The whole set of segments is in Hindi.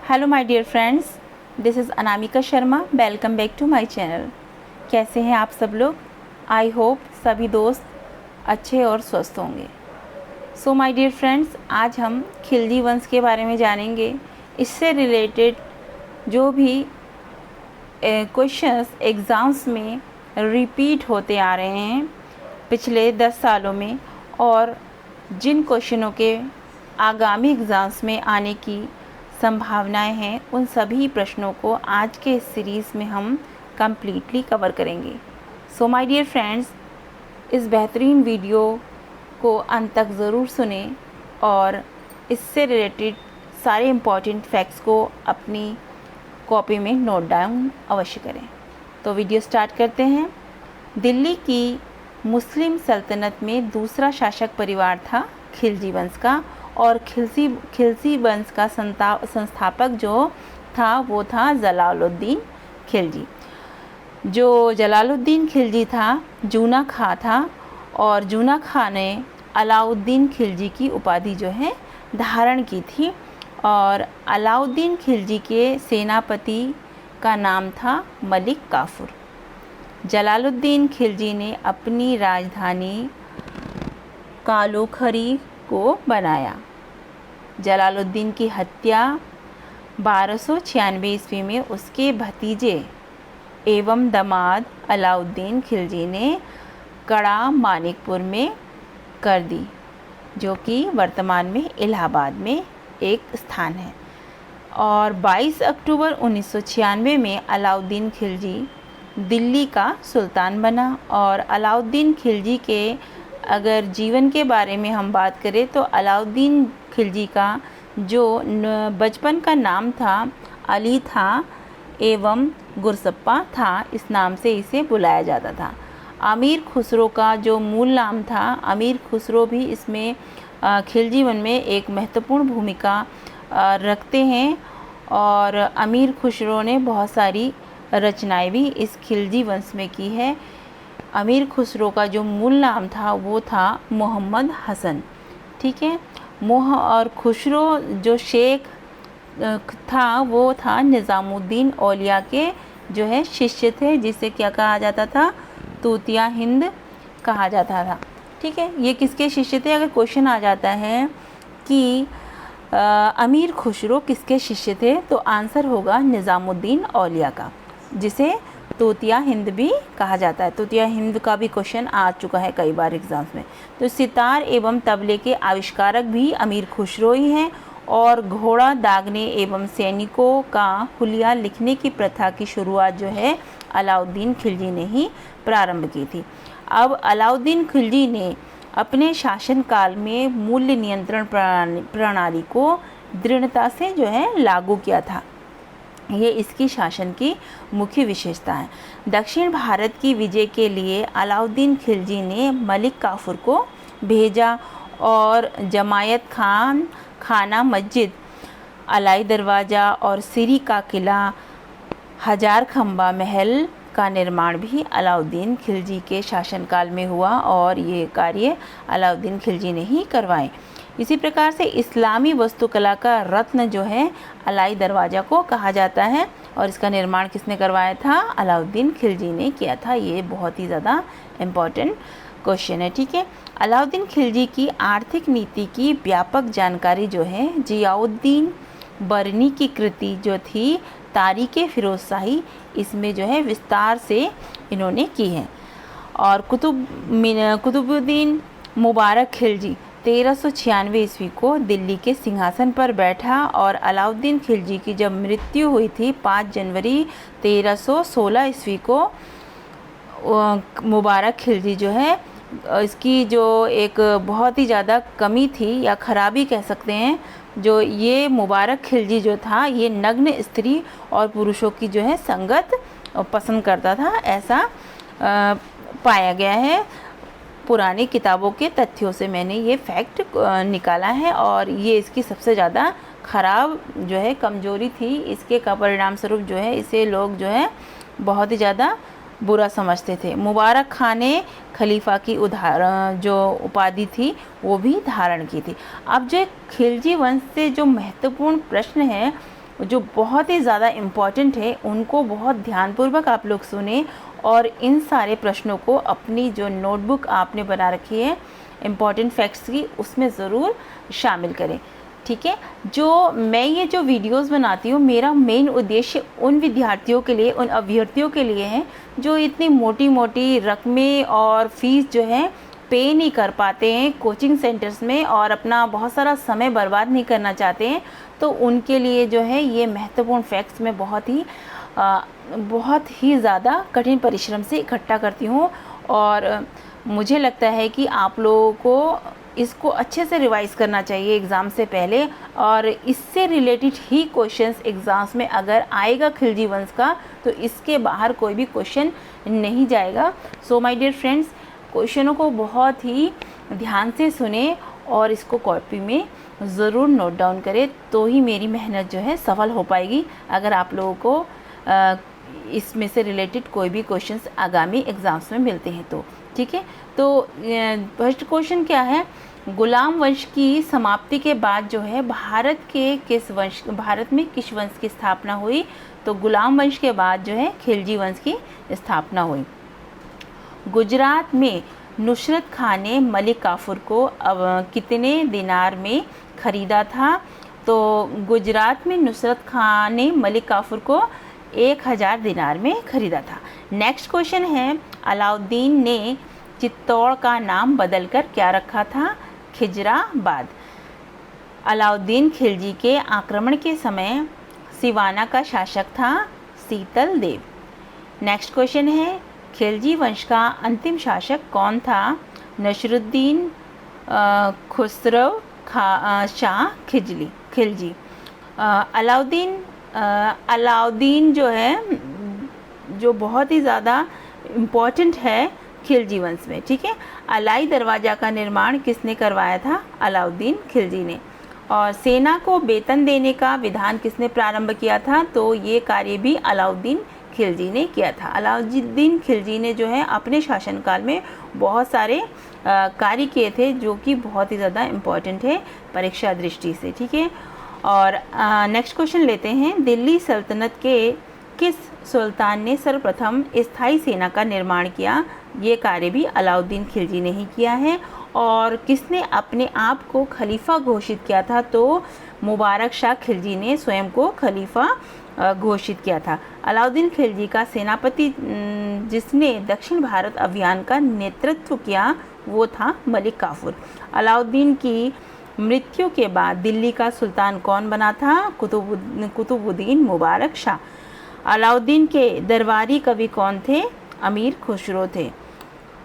Hello my dear friends, this is Anamika Sharma. Welcome back to my channel. कैसे हैं आप सब लोग? आई होप सभी दोस्त अच्छे और स्वस्थ होंगे। सो माय डियर फ्रेंड्स, आज हम खिलजी वंश के बारे में जानेंगे। इससे रिलेटेड जो भी क्वेश्चंस एग्ज़ाम्स में रिपीट होते आ रहे हैं पिछले 10 सालों में, और जिन क्वेश्चनों के आगामी एग्ज़ाम्स में आने की संभावनाएं हैं, उन सभी प्रश्नों को आज के इस सीरीज़ में हम कम्प्लीटली कवर करेंगे। सो माय डियर फ्रेंड्स, इस बेहतरीन वीडियो को अंत तक ज़रूर सुने और इससे रिलेटेड सारे इम्पॉर्टेंट फैक्ट्स को अपनी कॉपी में नोट डाउन अवश्य करें। तो वीडियो स्टार्ट करते हैं। दिल्ली की मुस्लिम सल्तनत में दूसरा शासक परिवार था खिलजी वंश का, और खिलजी वंश का संस्थापक जो था वो था जलालुद्दीन खिलजी। जो जलालुद्दीन खिलजी था जूना खां था, और जूना खां ने अलाउद्दीन खिलजी की उपाधि जो है धारण की थी। और अलाउद्दीन खिलजी के सेनापति का नाम था मलिक काफूर। जलालुद्दीन खिलजी ने अपनी राजधानी कालोखरी को बनाया। जलालुद्दीन की हत्या 1296 ईस्वी में उसके भतीजे एवं दामाद अलाउद्दीन खिलजी ने कड़ा मानिकपुर में कर दी, जो कि वर्तमान में इलाहाबाद में एक स्थान है। और 22 अक्टूबर 1996 में अलाउद्दीन खिलजी दिल्ली का सुल्तान बना। और अलाउद्दीन खिलजी के अगर जीवन के बारे में हम बात करें तो अलाउद्दीन खिलजी का जो बचपन का नाम था अली था एवं गुरसप्पा था, इस नाम से इसे बुलाया जाता था। अमीर खुसरो का जो मूल नाम था अमीर खुसरो भी इसमें खिलजी वन में एक महत्वपूर्ण भूमिका रखते हैं। और अमीर खुसरो ने बहुत सारी रचनाएं भी इस खिलजी वंश में की है। अमीर खुसरो का जो मूल नाम था वो था मोहम्मद हसन, ठीक है। और खुसरो जो शेख था वो था निज़ामुद्दीन औलिया के जो है शिष्य थे, जिसे क्या कहा जाता था? तूतिया हिंद कहा जाता था, ठीक है। ये किसके शिष्य थे? अगर क्वेश्चन आ जाता है कि अमीर खुसरो किसके शिष्य थे, तो आंसर होगा निज़ामुद्दीन औलिया का, जिसे तूतिया हिंद भी कहा जाता है। तूतिया हिंद का भी क्वेश्चन आ चुका है कई बार एग्जाम्स में। तो सितार एवं तबले के आविष्कारक भी अमीर खुसरो ही हैं। और घोड़ा दागने एवं सैनिकों का हुलिया लिखने की प्रथा की शुरुआत जो है अलाउद्दीन खिलजी ने ही प्रारंभ की थी। अब अलाउद्दीन खिलजी ने अपने शासनकाल में मूल्य नियंत्रण प्रणाली को दृढ़ता से जो है लागू किया था। ये इसकी शासन की मुख्य विशेषता है। दक्षिण भारत की विजय के लिए अलाउद्दीन खिलजी ने मलिक काफूर को भेजा, और जमायत खान खाना मस्जिद, अलाई दरवाज़ा और सिरी का किला, हजार खंबा महल का निर्माण भी अलाउद्दीन खिलजी के शासनकाल में हुआ, और ये कार्य अलाउद्दीन खिलजी ने ही करवाए। इसी प्रकार से इस्लामी वास्तुकला का रत्न जो है अलाई दरवाज़ा को कहा जाता है, और इसका निर्माण किसने करवाया था? अलाउद्दीन खिलजी ने किया था। ये बहुत ही ज़्यादा इम्पॉर्टेंट क्वेश्चन है, ठीक है। अलाउद्दीन खिलजी की आर्थिक नीति की व्यापक जानकारी जो है जियाउद्दीन बरनी की कृति जो थी तारीख़ फिरोज़शाही, इसमें जो है विस्तार से इन्होंने की है। और कुतुबुद्दीन मुबारक खिलजी 1396 ईस्वी को दिल्ली के सिंहासन पर बैठा, और अलाउद्दीन खिलजी की जब मृत्यु हुई थी 5 जनवरी 1316 ईस्वी को, मुबारक खिलजी जो है इसकी जो एक बहुत ही ज़्यादा कमी थी या ख़राबी कह सकते हैं, जो ये मुबारक खिलजी जो था ये नग्न स्त्री और पुरुषों की जो है संगत पसंद करता था, ऐसा पाया गया है। पुरानी किताबों के तथ्यों से मैंने ये फैक्ट निकाला है, और ये इसकी सबसे ज़्यादा ख़राब जो है कमजोरी थी। इसके का परिणाम स्वरूप जो है इसे लोग जो है बहुत ही ज़्यादा बुरा समझते थे। मुबारक खान ने खलीफा की जो उपाधि थी वो भी धारण की थी। अब जो खिलजी वंश से जो महत्वपूर्ण प्रश्न है जो बहुत ही ज़्यादा इम्पॉर्टेंट है, उनको बहुत ध्यानपूर्वक आप लोग सुने और इन सारे प्रश्नों को अपनी जो नोटबुक आपने बना रखी है इम्पॉर्टेंट फैक्ट्स की, उसमें ज़रूर शामिल करें। ठीक है, जो मैं ये जो वीडियोस बनाती हूँ, मेरा मेन उद्देश्य उन विद्यार्थियों के लिए, उन अभ्यर्थियों के लिए है जो इतनी मोटी मोटी रकमें और फीस जो है पे नहीं कर पाते हैं कोचिंग सेंटर्स में और अपना बहुत सारा समय बर्बाद नहीं करना चाहते हैं। तो उनके लिए जो है ये महत्वपूर्ण फैक्ट्स मैं बहुत ही ज़्यादा कठिन परिश्रम से इकट्ठा करती हूँ और मुझे लगता है कि आप लोगों को इसको अच्छे से रिवाइज़ करना चाहिए एग्ज़ाम से पहले, और इससे रिलेटेड ही क्वेश्चंस एग्ज़ाम्स में अगर आएगा खिलजी वंश का तो इसके बाहर कोई भी क्वेश्चन नहीं जाएगा। सो माय डियर फ्रेंड्स, क्वेश्चनों को बहुत ही ध्यान से सुने और इसको कॉपी में ज़रूर नोट डाउन करें, तो ही मेरी मेहनत जो है सफल हो पाएगी अगर आप लोगों को इसमें से रिलेटेड कोई भी क्वेश्चंस आगामी एग्ज़ाम्स में मिलते हैं तो। ठीक है, तो फर्स्ट क्वेश्चन क्या है, गुलाम वंश की समाप्ति के बाद जो है भारत में किस वंश की स्थापना हुई? तो गुलाम वंश के बाद जो है खिलजी वंश की स्थापना हुई। गुजरात में नुसरत खान ने मलिक काफूर को कितने दिनार में खरीदा था? तो गुजरात में नुसरत खान ने मलिक काफूर को 1000 दिनार में खरीदा था। नेक्स्ट क्वेश्चन है, अलाउद्दीन ने चित्तौड़ का नाम बदलकर क्या रखा था? खिजराबाद। अलाउद्दीन खिलजी के आक्रमण के समय सिवाना का शासक था शीतल देव। नेक्स्ट क्वेश्चन है, खिलजी वंश का अंतिम शासक कौन था? नसरुद्दीन खुसरो शाह खिलजी। अलाउद्दीन जो है जो बहुत ही ज़्यादा इम्पॉर्टेंट है खिलजी वंश में। ठीक है, अलाई दरवाज़ा का निर्माण किसने करवाया था? अलाउद्दीन खिलजी ने। और सेना को वेतन देने का विधान किसने प्रारंभ किया था? तो ये कार्य भी अलाउद्दीन खिलजी ने किया था। अलाउद्दीन खिलजी ने जो है अपने शासनकाल में बहुत सारे कार्य किए थे जो कि बहुत ही ज़्यादा इम्पॉर्टेंट है परीक्षा दृष्टि से। ठीक है, और नेक्स्ट क्वेश्चन लेते हैं, दिल्ली सल्तनत के किस सुल्तान ने सर्वप्रथम स्थायी सेना का निर्माण किया? ये कार्य भी अलाउद्दीन खिलजी ने ही किया है। और किसने अपने आप को खलीफा घोषित किया था? तो मुबारक शाह खिलजी ने स्वयं को खलीफा घोषित किया था। अलाउद्दीन खिलजी का सेनापति जिसने दक्षिण भारत अभियान का नेतृत्व किया वो था मलिक काफूर। अलाउद्दीन की मृत्यु के बाद दिल्ली का सुल्तान कौन बना था? कुतुबुद्दीन मुबारक शाह। अलाउद्दीन के दरबारी कवि कौन थे? अमीर खुसरो थे।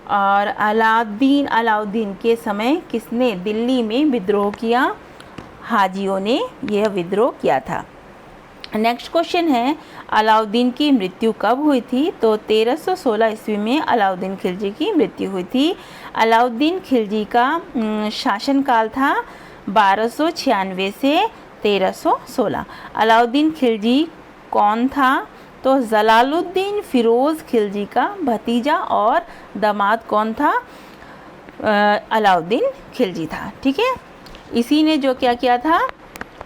और अलाउद्दीन के समय किसने दिल्ली में विद्रोह किया? हाजियों ने यह विद्रोह किया था। नेक्स्ट क्वेश्चन है, अलाउद्दीन की मृत्यु कब हुई थी? तो 1316 ईस्वी में अलाउद्दीन खिलजी की मृत्यु हुई थी। अलाउद्दीन खिलजी का शासनकाल था 1296 से 1316। अलाउद्दीन खिलजी कौन था? तो जलालुद्दीन फिरोज़ खिलजी का भतीजा और दामाद कौन था? अलाउद्दीन खिलजी था। ठीक है, इसी ने जो क्या किया था,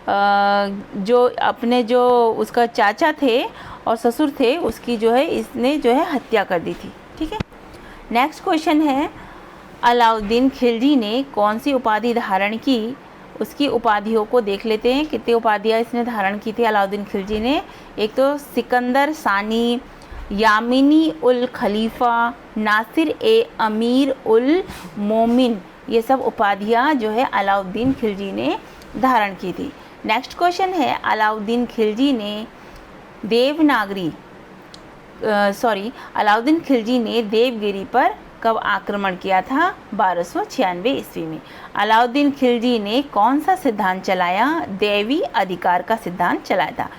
जो अपने जो उसका चाचा थे और ससुर थे उसकी जो है इसने जो है हत्या कर दी थी। ठीक है, नेक्स्ट क्वेश्चन है, अलाउद्दीन खिलजी ने कौन सी उपाधि धारण की? उसकी उपाधियों को देख लेते हैं, कितनी उपाधियाँ इसने धारण की थी अलाउद्दीन खिलजी ने। एक तो सिकंदर सानी, यामिनी उल खलीफा, नासिर ए अमीर उल मोमिन, ये सब उपाधियाँ जो है अलाउद्दीन खिलजी ने धारण की थी। नेक्स्ट क्वेश्चन है, अलाउद्दीन खिलजी ने अलाउद्दीन खिलजी ने देवगिरी पर कब आक्रमण किया था? 1296 ईस्वी में। अलाउद्दीन खिलजी ने कौन सा सिद्धांत चलाया? दैवी अधिकार का सिद्धांत चलाया था।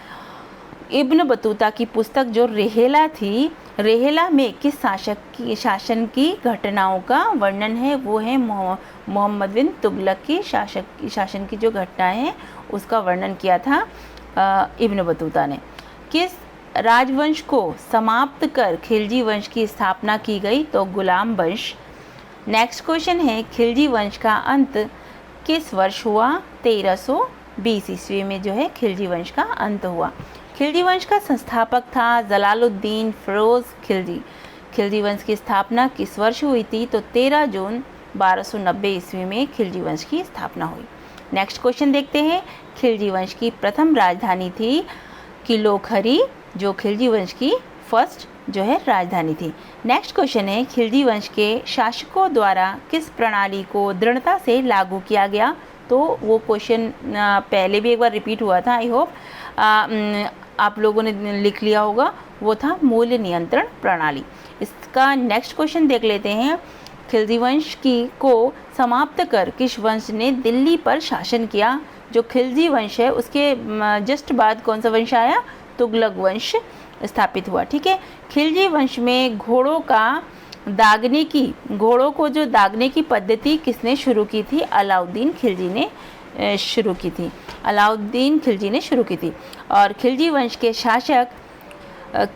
इब्न बतूता की पुस्तक जो रेहेला थी, रेहेला में किस शासन की घटनाओं का वर्णन है? वो है मोहम्मद बिन तुगलक की शासन की जो घटनाएं हैं उसका वर्णन किया था इब्न बतूता ने। किस राजवंश को समाप्त कर खिलजी वंश की स्थापना की गई? तो गुलाम वंश। नेक्स्ट क्वेश्चन है, खिलजी वंश का अंत किस वर्ष हुआ? 20 ईस्वी में जो है खिलजी वंश का अंत हुआ। खिलजी वंश का संस्थापक था जलालुद्दीन फिरोज खिलजी। खिलजी वंश की स्थापना किस वर्ष हुई थी? तो 13 जून 1290 ईस्वी में खिलजी वंश की स्थापना हुई। नेक्स्ट क्वेश्चन देखते हैं। खिलजी वंश की प्रथम राजधानी थी किलोखरी, जो खिलजी वंश की फर्स्ट जो है राजधानी थी। नेक्स्ट क्वेश्चन है, खिलजी वंश के शासकों द्वारा किस प्रणाली को दृढ़ता से लागू किया गया? तो वो क्वेश्चन पहले भी एक बार रिपीट हुआ था, आई होप आप लोगों ने लिख लिया होगा। वो था मूल्य नियंत्रण प्रणाली। इसका नेक्स्ट क्वेश्चन देख लेते हैं। खिलजी वंश को समाप्त कर किस वंश ने दिल्ली पर शासन किया? जो खिलजी वंश है उसके जस्ट बाद कौन सा वंश आया? तुगलक वंश स्थापित हुआ। ठीक है। खिलजी वंश में घोड़ों को जो दागने की पद्धति किसने शुरू की थी? अलाउद्दीन खिलजी ने शुरू की थी। अलाउद्दीन खिलजी ने शुरू की थी। और खिलजी वंश के शासक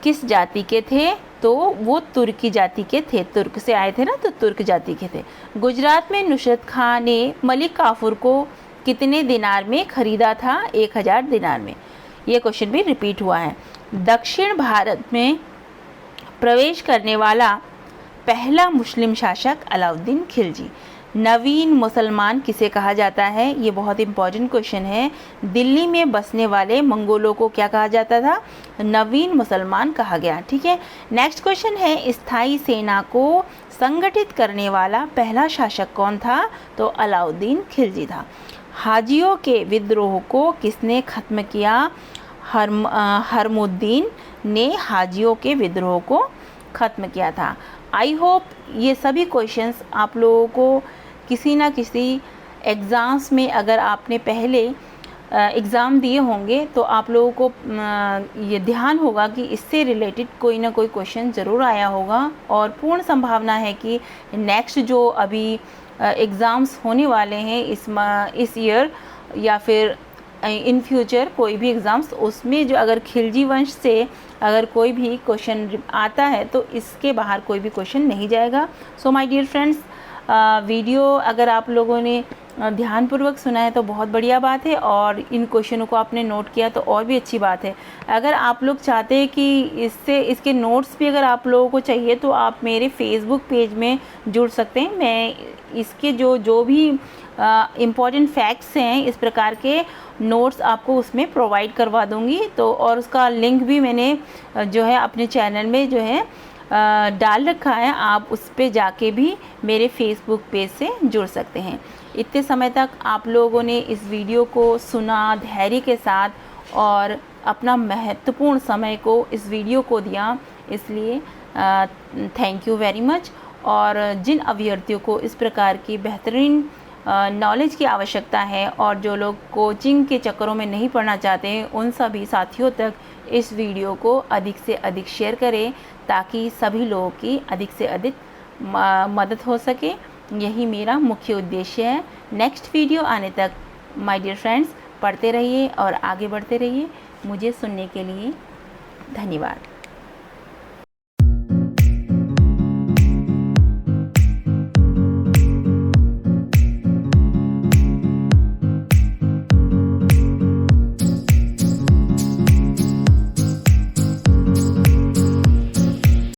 किस जाति के थे? तो वो तुर्की जाति के थे। तुर्क से आए थे ना, तो तुर्क जाति के थे। गुजरात में नुसरत खां ने मलिक काफूर को कितने दिनार में खरीदा था? 1000 दिनार में। ये क्वेश्चन भी रिपीट हुआ है। दक्षिण भारत में प्रवेश करने वाला पहला मुस्लिम शासक अलाउद्दीन खिलजी। नवीन मुसलमान किसे कहा जाता है? ये बहुत इंपॉर्टेंट क्वेश्चन है। दिल्ली में बसने वाले मंगोलों को क्या कहा जाता था? नवीन मुसलमान कहा गया। ठीक है। नेक्स्ट क्वेश्चन है, स्थायी सेना को संगठित करने वाला पहला शासक कौन था? तो अलाउद्दीन खिलजी था। हाजियों के विद्रोह को किसने खत्म किया? हरमुद्दीन ने हाजियों के विद्रोह को ख़त्म किया था। आई होप ये सभी क्वेश्चंस आप लोगों को किसी ना किसी एग्ज़ाम्स में, अगर आपने पहले एग्ज़ाम दिए होंगे तो आप लोगों को ये ध्यान होगा कि इससे रिलेटेड कोई ना कोई क्वेश्चन ज़रूर आया होगा। और पूर्ण संभावना है कि नेक्स्ट जो अभी एग्ज़ाम्स होने वाले हैं इस ईयर या फिर इन फ्यूचर कोई भी एग्ज़ाम्स, उसमें जो अगर खिलजी वंश से अगर कोई भी क्वेश्चन आता है तो इसके बाहर कोई भी क्वेश्चन नहीं जाएगा। So my dear friends, video अगर आप लोगों ने ध्यानपूर्वक सुना है तो बहुत बढ़िया बात है, और इन क्वेश्चनों को आपने नोट किया तो और भी अच्छी बात है। अगर आप लोग चाहते हैं कि इसके नोट्स भी अगर आप लोगों को चाहिए तो आप मेरे फेसबुक पेज में जुड़ सकते हैं। मैं इसके जो भी इम्पॉर्टेंट फैक्ट्स हैं, इस प्रकार के नोट्स आपको उसमें प्रोवाइड करवा दूंगी। तो और उसका लिंक भी मैंने जो है अपने चैनल में जो है डाल रखा है। आप उस पे जाके भी मेरे फेसबुक पेज से जुड़ सकते हैं। इतने समय तक आप लोगों ने इस वीडियो को सुना धैर्य के साथ और अपना महत्वपूर्ण समय को इस वीडियो को दिया, इसलिए थैंक यू वेरी मच। और जिन अभ्यर्थियों को इस प्रकार की बेहतरीन नॉलेज की आवश्यकता है और जो लोग कोचिंग के चक्करों में नहीं पढ़ना चाहते हैं, उन सभी साथियों तक इस वीडियो को अधिक से अधिक शेयर करें ताकि सभी लोगों की अधिक से अधिक मदद हो सके। यही मेरा मुख्य उद्देश्य है। नेक्स्ट वीडियो आने तक माय डियर फ्रेंड्स पढ़ते रहिए और आगे बढ़ते रहिए। मुझे सुनने के लिए धन्यवाद।